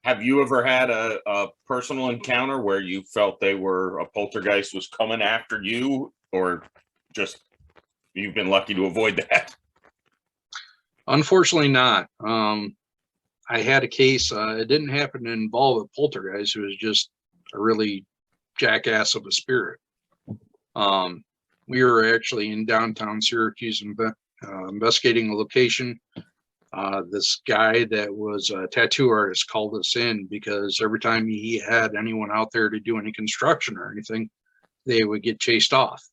Have you ever had a personal encounter where you felt a poltergeist was coming after you, or just you've been lucky to avoid that? Unfortunately not. I had a case, it didn't happen to involve a poltergeist. It was just a really jackass of a spirit. We were actually in downtown Syracuse investigating a location. This guy that was a tattoo artist called us in because every time he had anyone out there to do any construction or anything, they would get chased off.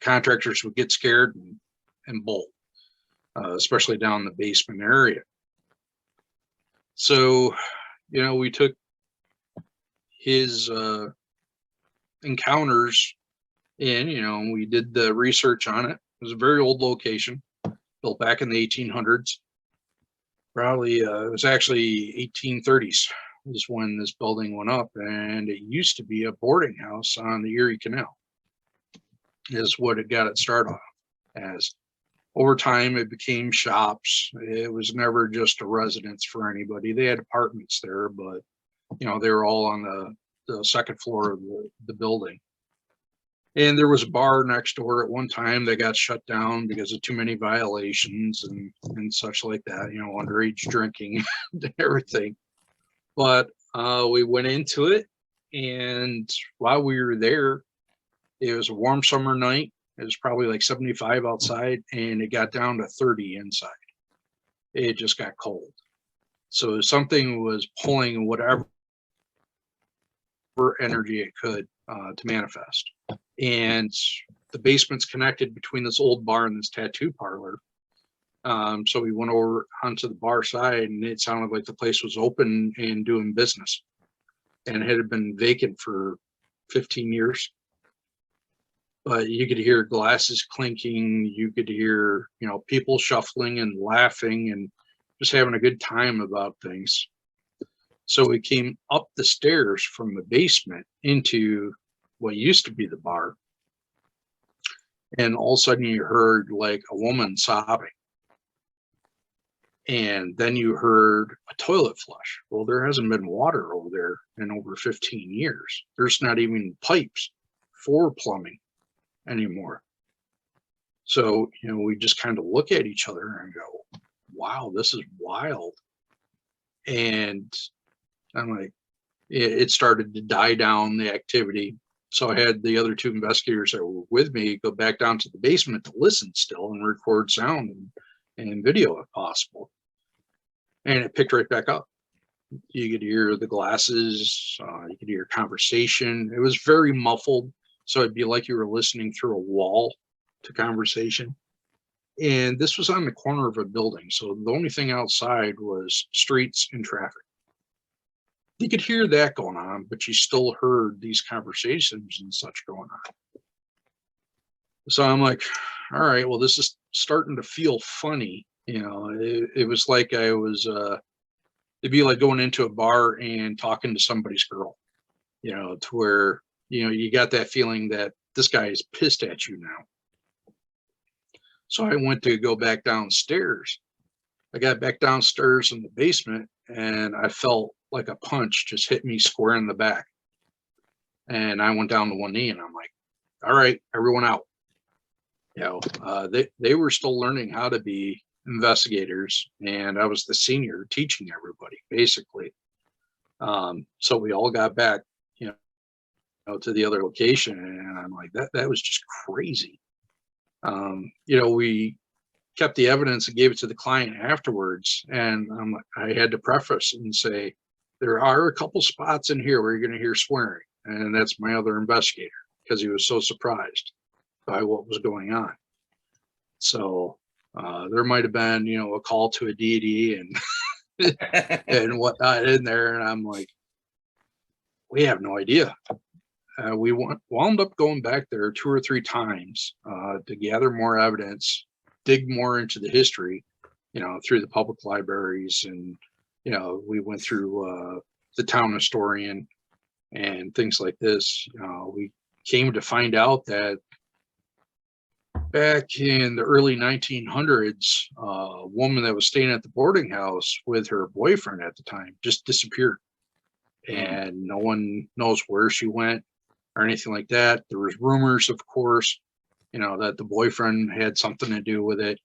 Contractors would get scared and bolt, especially down the basement area. So, we took his encounters in, we did the research on it. It was a very old location, built back in the 1800s. Probably, it was actually 1830s is when this building went up, and it used to be a boarding house on the Erie Canal, is what it got its start off as. Over time, it became shops. It was never just a residence for anybody. They had apartments there, but they were all on the second floor of the building. And there was a bar next door at one time that got shut down because of too many violations and such like that, underage drinking and everything. But we went into it, and while we were there, it was a warm summer night. It was probably like 75 outside, and it got down to 30 inside. It just got cold. So something was pulling whatever energy it could to manifest. And the basement's connected between this old bar and this tattoo parlor. So we went over onto the bar side, and it sounded like the place was open and doing business. And it had been vacant for 15 years. But you could hear glasses clinking. You could hear, people shuffling and laughing and just having a good time about things. So we came up the stairs from the basement into what used to be the bar. And all of a sudden you heard like a woman sobbing. And then you heard a toilet flush. Well, there hasn't been water over there in over 15 years. There's not even pipes for plumbing anymore. So, we just kind of look at each other and go, wow, this is wild. And I'm like, it started to die down, the activity. So I had the other two investigators that were with me go back down to the basement to listen still and record sound and video if possible. And it picked right back up. You could hear the glasses, you could hear conversation. It was very muffled. So it'd be like you were listening through a wall to conversation. And this was on the corner of a building. So the only thing outside was streets and traffic. You could hear that going on, but you still heard these conversations and such going on. So I'm like, all right, well, this is starting to feel funny. It was like I was, it'd be like going into a bar and talking to somebody's girl, to where, you got that feeling that this guy is pissed at you now. So I went to go back downstairs. I got back downstairs in the basement, and I felt like a punch just hit me square in the back. And I went down to one knee, and I'm like, all right, everyone out. They were still learning how to be investigators, and I was the senior teaching everybody, basically. So we all got back, to the other location, and I'm like, that was just crazy. We kept the evidence and gave it to the client afterwards, and I had to preface and say, there are a couple spots in here where you're going to hear swearing, and that's my other investigator, because he was so surprised by what was going on. So there might have been, a call to a deity and and whatnot in there, and I'm like, we have no idea. We wound up going back there 2 or 3 times to gather more evidence, dig more into the history, through the public libraries. And, we went through the town historian and things like this. We came to find out that back in the early 1900s, a woman that was staying at the boarding house with her boyfriend at the time just disappeared. And no one knows where she went or anything like that. There was rumors, of course, that the boyfriend had something to do with it.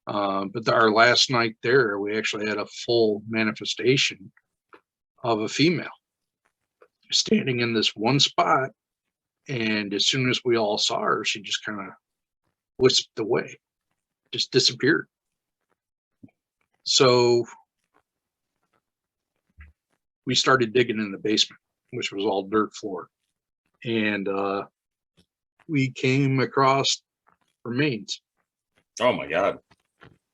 But our last night there, we actually had a full manifestation of a female standing in this one spot. And as soon as we all saw her, she just kind of whisked away, just disappeared. So we started digging in the basement, which was all dirt floor. And we came across remains. Oh my God.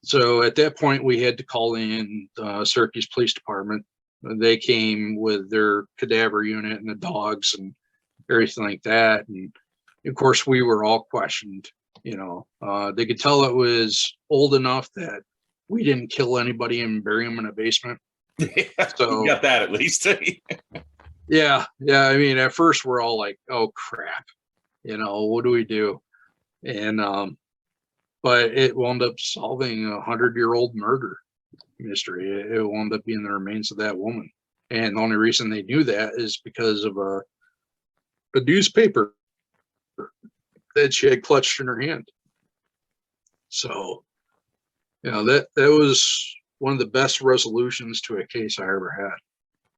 So at that point, we had to call in the Syracuse Police Department. They came with their cadaver unit and the dogs and everything like that. And of course, we were all questioned. They could tell it was old enough that we didn't kill anybody and bury them in a basement. So you got that at least. yeah. I mean, at first we're all like, "Oh crap, what do we do?" And but it wound up solving a 100-year-old murder mystery. It wound up being the remains of that woman, and the only reason they knew that is because of a newspaper that she had clutched in her hand. So, that was one of the best resolutions to a case I ever had.